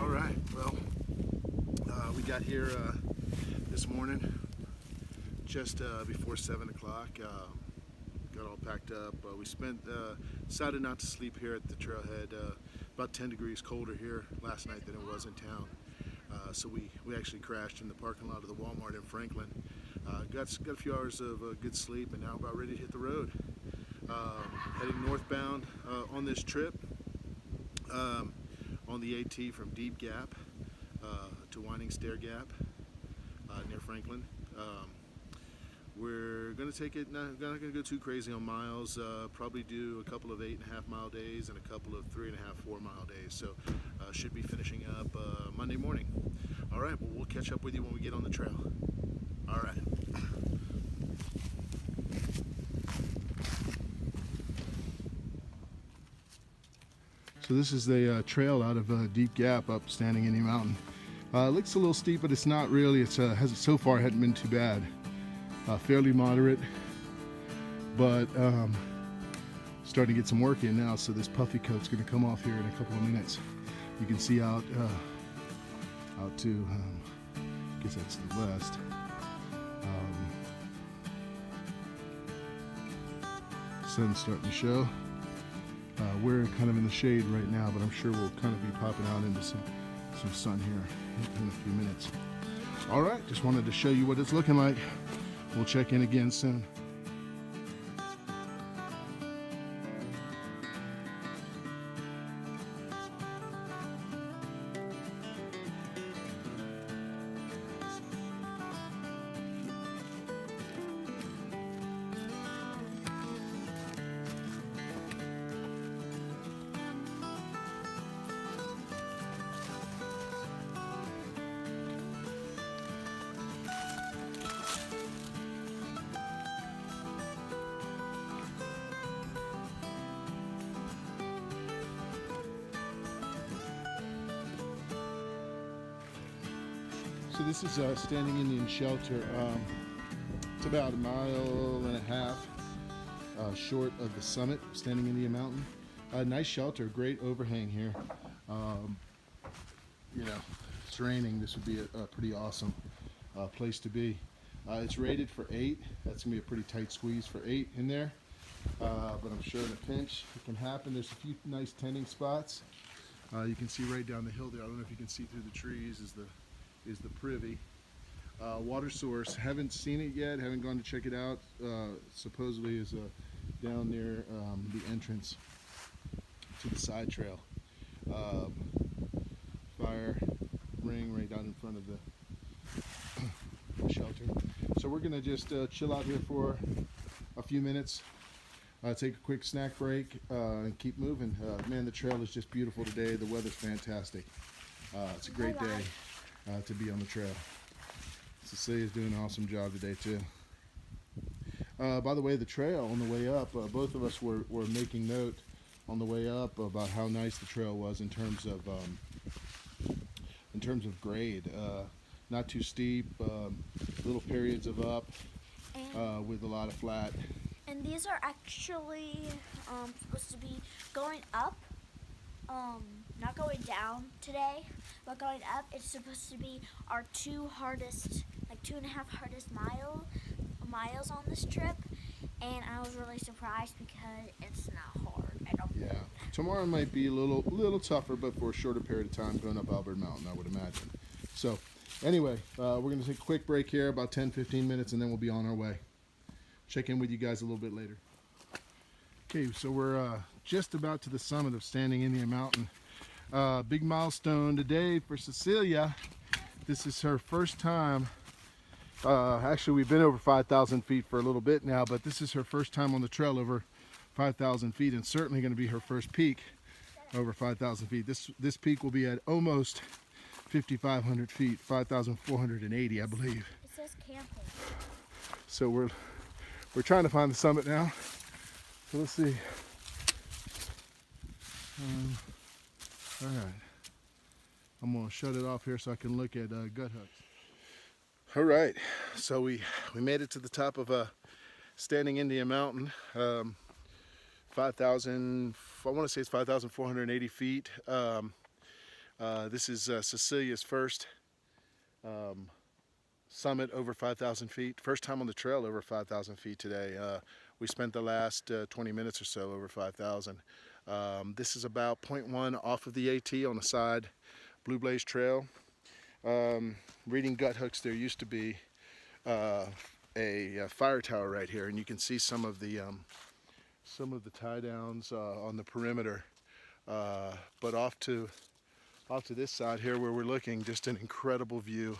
All right, well, we got here this morning just before 7 o'clock. Got all packed up. We decided not to sleep here at the trailhead. About 10 degrees colder here last night than it was in town. So we actually crashed in the parking lot of the Walmart in Franklin. Got a few hours of good sleep, and now about ready to hit the road. Heading northbound on this trip on the AT from Deep Gap to Winding Stair Gap near Franklin. We're going to take it, not going to go too crazy on miles, probably do a couple of 8.5 mile days and a couple of 3.5, 4 mile days. So should be finishing up Monday morning. All right, well, we'll catch up with you when we get on the trail. All right. So this is the trail out of Deep Gap up Standing Indian Mountain. It looks a little steep, but it's not really. It's so far hasn't been too bad. Fairly moderate, but starting to get some work in now. So this puffy coat's going to come off here in a couple of minutes. You can see out to, I guess that's the west. Sun's starting to show. We're kind of in the shade right now, but I'm sure we'll kind of be popping out into some sun here in a few minutes. All right, just wanted to show you what it's looking like. We'll check in again soon. So this is Standing Indian Shelter. It's about 1.5 miles short of the summit of Standing Indian Mountain. Nice shelter, great overhang here. You know, it's raining. This would be a pretty awesome place to be. It's rated for 8. That's gonna be a pretty tight squeeze for 8 in there. But I'm sure in a pinch it can happen. There's a few nice tending spots. You can see right down the hill there. I don't know if you can see through the trees. Is the privy. Water source, haven't seen it yet, haven't gone to check it out. Supposedly is down near the entrance to the side trail. Fire ring right down in front of the shelter. So we're gonna just chill out here for a few minutes, take a quick snack break, and keep moving. Man, the trail is just beautiful today. The weather's fantastic. It's a great day to be on the trail. Cecilia's doing an awesome job today too. By the way, the trail on the way up, both of us were making note on the way up about how nice the trail was in terms of grade. Not too steep, little periods of up with a lot of flat. And these are actually supposed to be going up. Not going down today, but going up. It's supposed to be our 2.5 hardest miles on this trip, and I was really surprised because it's not hard at all. Yeah, tomorrow might be a little tougher, but for a shorter period of time going up Albert Mountain, I would imagine. So anyway, we're going to take a quick break here, about 10-15 minutes, and then we'll be on our way. Check in with you guys a little bit later. Okay, so we're just about to the summit of Standing Indian Mountain. Big milestone today for Cecilia. This is her first time. Actually, we've been over 5,000 feet for a little bit now, but this is her first time on the trail over 5,000 feet, and certainly going to be her first peak over 5,000 feet. This peak will be at almost 5,500 feet, 5,480, I believe. It says camping. So we're trying to find the summit now. So let's see. All right. I'm going to shut it off here so I can look at gut hooks. All right, so we made it to the top of a standing Indian mountain. 5,000, I want to say it's 5,480 feet. This is Cecilia's first summit over 5,000 feet. First time on the trail over 5,000 feet today. We spent the last 20 minutes or so over 5,000. This is about 0.1 off of the AT on the side, Blue Blaze Trail. Reading gut hooks, there used to be a fire tower right here, and you can see some of the tie downs on the perimeter. But off to this side here where we're looking, just an incredible view.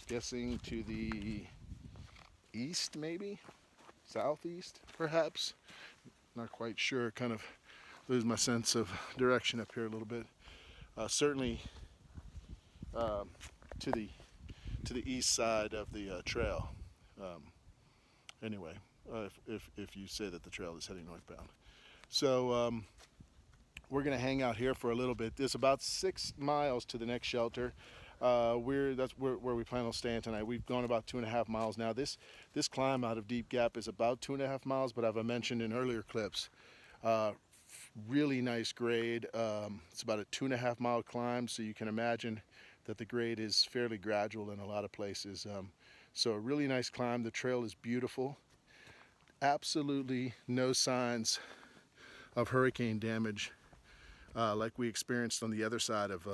Guessing to the east, maybe southeast, perhaps. Not quite sure. Kind of lose my sense of direction up here a little bit. Certainly to the east side of the trail. Anyway, if you say that the trail is heading northbound. So we're going to hang out here for a little bit. There's about 6 miles to the next shelter. That's where we plan on staying tonight. We've gone about 2.5 miles now. This climb out of Deep Gap is about 2.5 miles, but I've mentioned in earlier clips, really nice grade. It's about a 2.5 mile climb, so you can imagine that the grade is fairly gradual in a lot of places. So a really nice climb. The trail is beautiful. Absolutely no signs of hurricane damage like we experienced on the other side of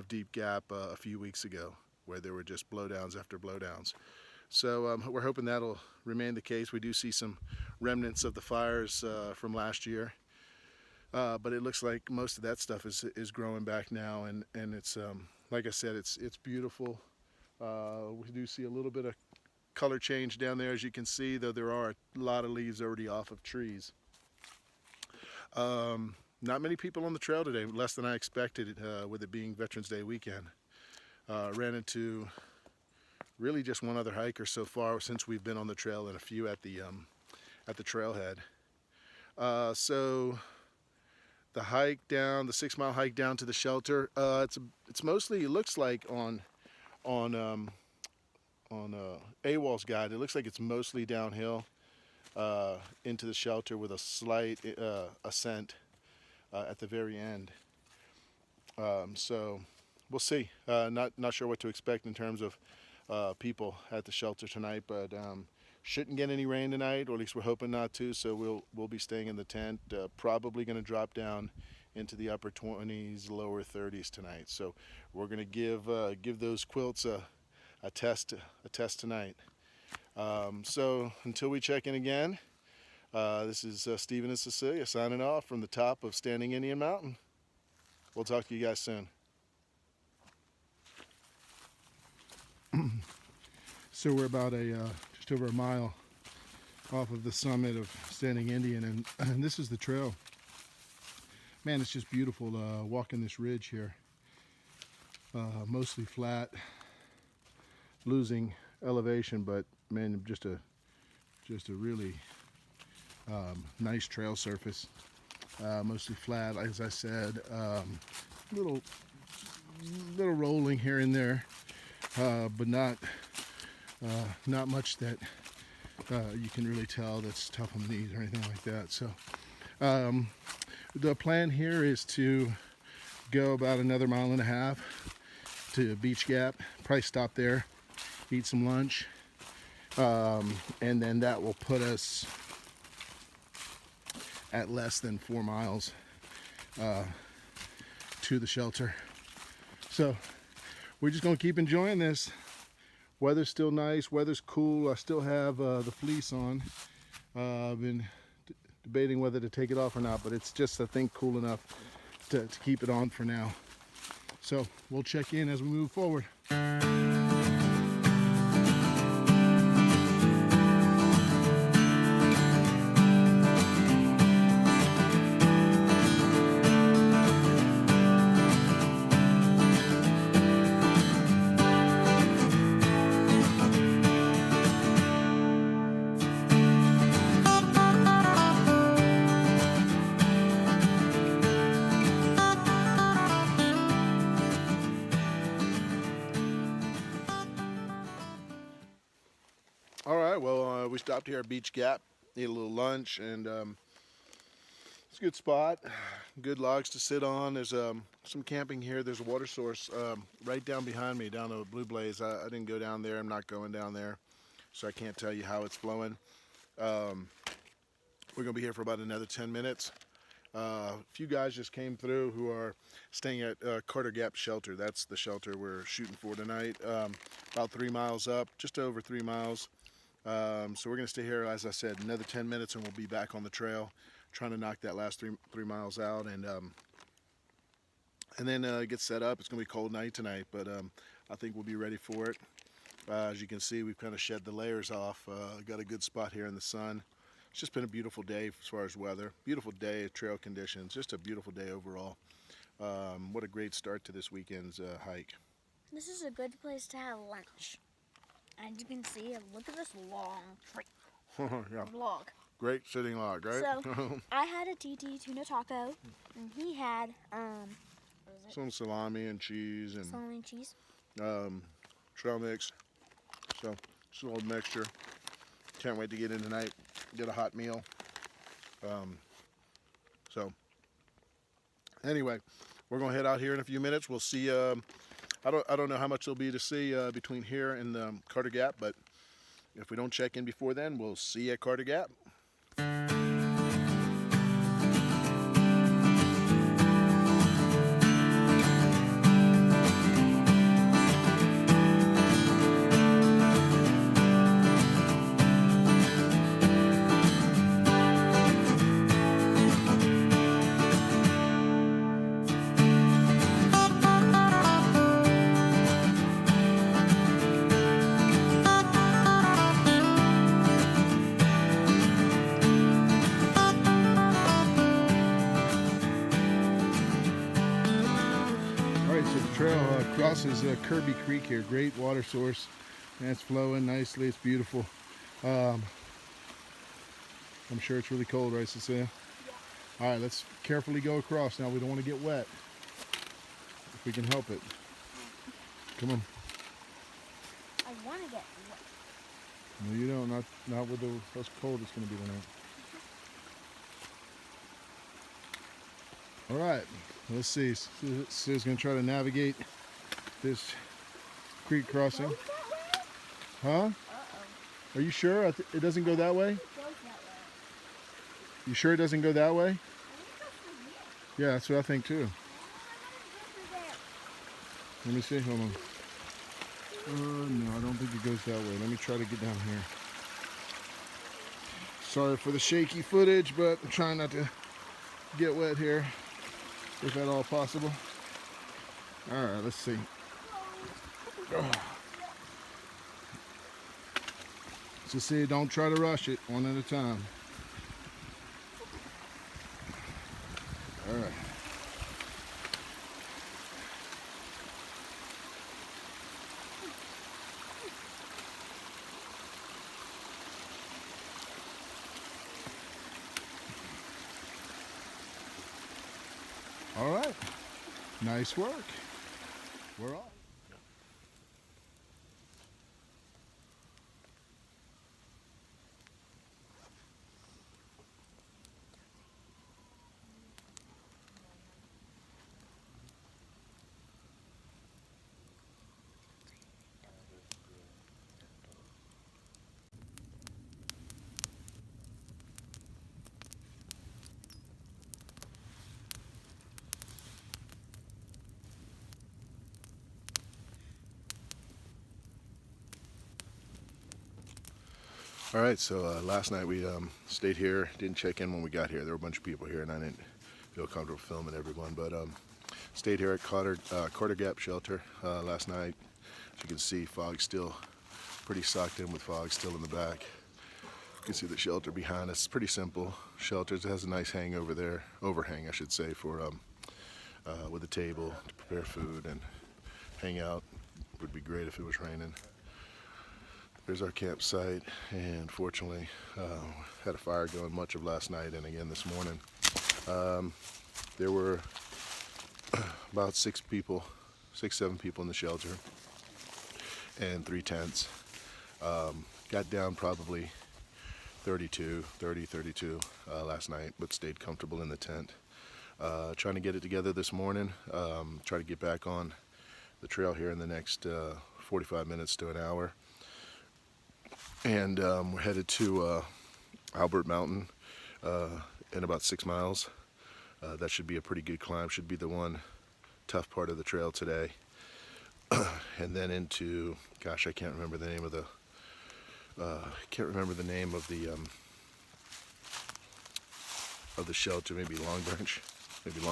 Deep Gap a few weeks ago, where there were just blowdowns after blowdowns. So we're hoping that'll remain the case. We do see some remnants of the fires from last year, but it looks like most of that stuff is growing back now, and it's like I said, it's beautiful. We do see a little bit of color change down there, as you can see, though there are a lot of leaves already off of trees. Not many people on the trail today, less than I expected, with it being Veterans Day weekend. Ran into really just one other hiker so far since we've been on the trail, and a few at the trailhead. So the hike down, the 6 mile hike down to the shelter, it's mostly, it looks like on AWOL's guide, it looks like it's mostly downhill into the shelter with a slight ascent at the very end. So we'll see. Not sure what to expect in terms of people at the shelter tonight, but shouldn't get any rain tonight, or at least we're hoping not to. So we'll be staying in the tent. Probably going to drop down into the upper 20s, lower 30s tonight. So we're going to give those quilts a test tonight. So until we check in again, this is Stephen and Cecilia signing off from the top of Standing Indian Mountain. We'll talk to you guys soon. So we're about just over a mile off of the summit of Standing Indian, and this is the trail. Man, it's just beautiful walking this ridge here. Mostly flat, losing elevation, but man, just a really nice trail surface. Mostly flat, as I said. Little rolling here and there, but not much that you can really tell that's tough on the knees or anything like that. So the plan here is to go about another 1.5 miles to Beach Gap, probably stop there, eat some lunch, and then that will put us at less than 4 miles to the shelter. So we're just gonna keep enjoying this. Weather's still nice, weather's cool. I still have the fleece on. I've been debating whether to take it off or not, but it's just, I think, cool enough to keep it on for now. So we'll check in as we move forward. right, well, we stopped here at Beach Gap, ate a little lunch, and it's a good spot. Good logs to sit on. There's some camping here. There's a water source right down behind me, down the Blue Blaze. I didn't go down there. I'm not going down there, so I can't tell you how it's flowing. We're going to be here for about another 10 minutes. A few guys just came through who are staying at Cottard Gap Shelter. That's the shelter we're shooting for tonight. About 3 miles up, just over 3 miles. So we're going to stay here, as I said, another 10 minutes, and we'll be back on the trail, trying to knock that last three miles out, and then get set up. It's going to be a cold night tonight, but I think we'll be ready for it. As you can see, we've kind of shed the layers off. Got a good spot here in the sun. It's just been a beautiful day as far as weather. Beautiful day, trail conditions. Just a beautiful day overall. What a great start to this weekend's hike. This is a good place to have lunch. As you can see, look at this long Yeah. log. Great sitting log, right? So I had a TT tuna taco, and he had what is it? Some salami and cheese and Salami and cheese. trail mix. So just a little mixture. Can't wait to get in tonight. Get a hot meal. So anyway, we're gonna head out here in a few minutes. We'll see. I don't know how much there'll be to see between here and Cottard Gap, but if we don't check in before then, we'll see you at Cottard Gap. Trail crosses Kirby Creek here. Great water source, and it's flowing nicely. It's beautiful. I'm sure it's really cold, right, Cecilia? Yeah. All right, let's carefully go across now. We don't want to get wet if we can help it. Come on. I want to get wet. No, you don't. Not with how cold it's going to be tonight. All right, let's see. Sue's going to try to navigate this creek crossing. Goes that way? Huh? Uh-oh. Are you sure? It doesn't go that way? It goes that way. You sure it doesn't go that way? I think it goes through here. Yeah, that's what I think too. Oh, I wanted to go through there. Let me see. Hold on. No, I don't think it goes that way. Let me try to get down here. Sorry for the shaky footage, but I'm trying not to get wet here, if at all possible. All right, let's see. Oh. So see, don't try to rush it, one at a time. All right. All right. Nice work. We're off. All right, so last night we stayed here, didn't check in when we got here. There were a bunch of people here and I didn't feel comfortable filming everyone, but stayed here at Cottard Gap Shelter last night. As you can see, fog's still pretty socked in with fog still in the back. You can see the shelter behind us. It's pretty simple shelter. It has a nice overhang I should say, for with a table to prepare food and hang out. Would be great if it was raining. There's our campsite, and fortunately had a fire going much of last night and again this morning. There were about 6, 7 people in the shelter and 3 tents. Got down probably 32 last night, but stayed comfortable in the tent. Trying to get it together this morning. Try to get back on the trail here in the next 45 minutes to an hour. And we're headed to Albert Mountain in about 6 miles. That should be a pretty good climb. Should be the one tough part of the trail today. And then into, gosh, I can't remember the name of the shelter. Maybe Long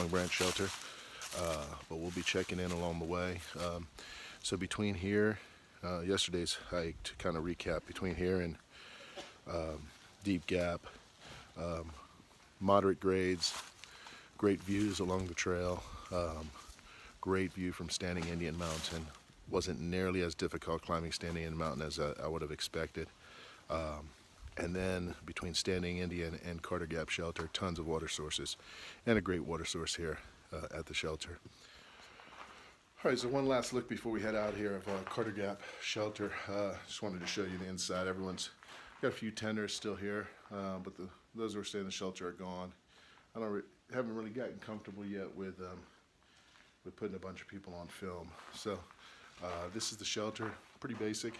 Branch Shelter. But we'll be checking in along the way. So between here, yesterday's hike, to kind of recap, between here and Deep Gap, moderate grades, great views along the trail, great view from Standing Indian Mountain. Wasn't nearly as difficult climbing Standing Indian Mountain as I would have expected. And then between Standing Indian and Cottard Gap Shelter, tons of water sources, and a great water source here at the shelter. All right, so one last look before we head out here of Cottard Gap Shelter. Just wanted to show you the inside. Everyone's got a few tenders still here, but those who are staying in the shelter are gone. Haven't really gotten comfortable yet with putting a bunch of people on film. So this is the shelter, pretty basic.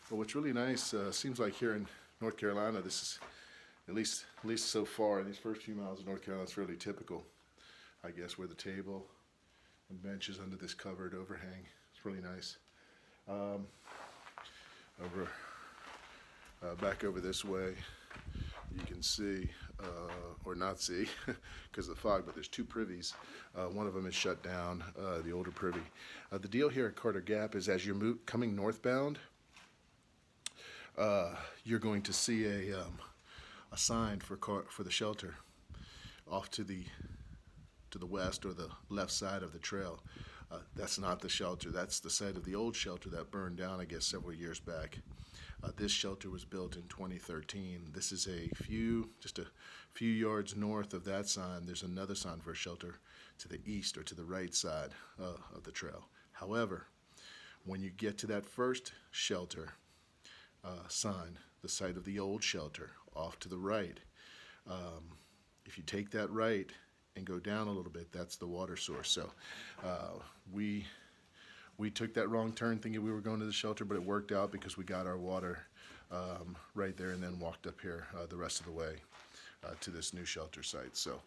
But what's really nice, seems like here in North Carolina, this is, at least so far in these first few miles of North Carolina, it's fairly typical, I guess, with a table and benches under this covered overhang. It's really nice. Back over this way, you can see, or not see, because of the fog, but there's 2 privies. One of them is shut down, the older privy. The deal here at Cottard Gap is as you're coming northbound, you're going to see a sign for the shelter off to the west or the left side of the trail. That's not the shelter. That's the site of the old shelter that burned down, I guess, several years back. This shelter was built in 2013. This is just a few yards north of that sign. There's another sign for a shelter to the east or to the right side of the trail. However, when you get to that first shelter sign, the site of the old shelter off to the right, if you take that right and go down a little bit, that's the water source. So we took that wrong turn thinking we were going to the shelter, but it worked out because we got our water right there and then walked up here the rest of the way to this new shelter site. So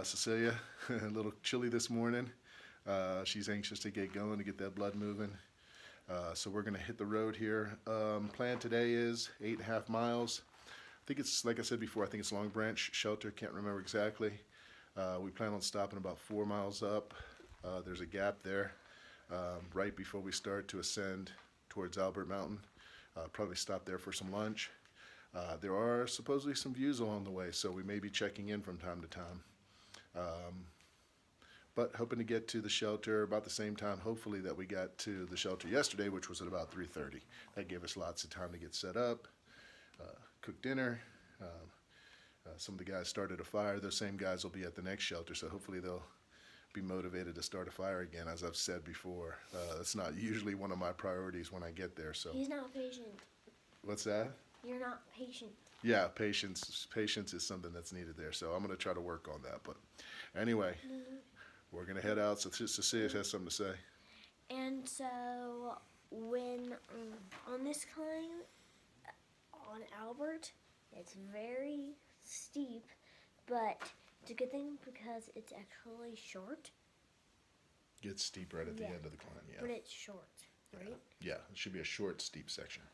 Cecilia, a little chilly this morning. She's anxious to get going, to get that blood moving. So we're going to hit the road here. Plan today is 8.5 miles. I think it's, like I said before, I think it's Long Branch Shelter. Can't remember exactly. We plan on stopping about 4 miles up. There's a gap there right before we start to ascend towards Albert Mountain. Probably stop there for some lunch. There are supposedly some views along the way, so we may be checking in from time to time. But hoping to get to the shelter about the same time, hopefully, that we got to the shelter yesterday, which was at about 3:30. That gave us lots of time to get set up, cook dinner. Some of the guys started a fire. Those same guys will be at the next shelter, so hopefully they'll be motivated to start a fire again. As I've said before, that's not usually one of my priorities when I get there. So he's not patient. What's that? You're not patient. Yeah, patience is something that's needed there. So I'm going to try to work on that. But anyway, we're going to head out. So Cecilia has something to say. And so when on this climb on Albert, it's very steep, but it's a good thing because it's actually short. Gets steep right at the end of the climb, yeah. But it's short, right? Yeah, it should be a short, steep section.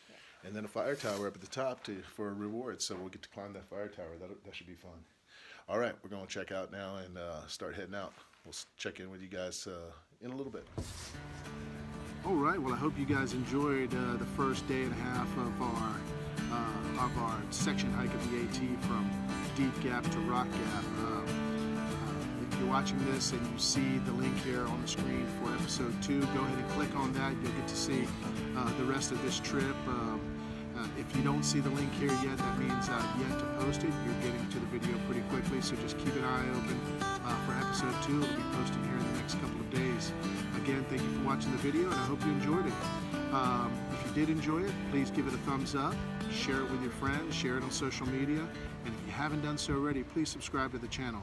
Yeah. And then a fire tower up at the top for a reward, so we'll get to climb that fire tower. That should be fun. All right, we're going to check out now and start heading out. We'll check in with you guys in a little bit. All right, well, I hope you guys enjoyed the first day and a half of our section hike of the AT from Deep Gap to Rock Gap. If you're watching this and you see the link here on the screen for episode 2, go ahead and click on that. You'll get to see the rest of this trip. If you don't see the link here yet, that means yet to post it. You're getting to the video pretty quickly, so just keep an eye open for episode 2. It'll be posted here in the next couple of days. Again, thank you for watching the video, and I hope you enjoyed it. If you did enjoy it, please give it a thumbs up, share it with your friends, share it on social media, and if you haven't done so already, please subscribe to the channel.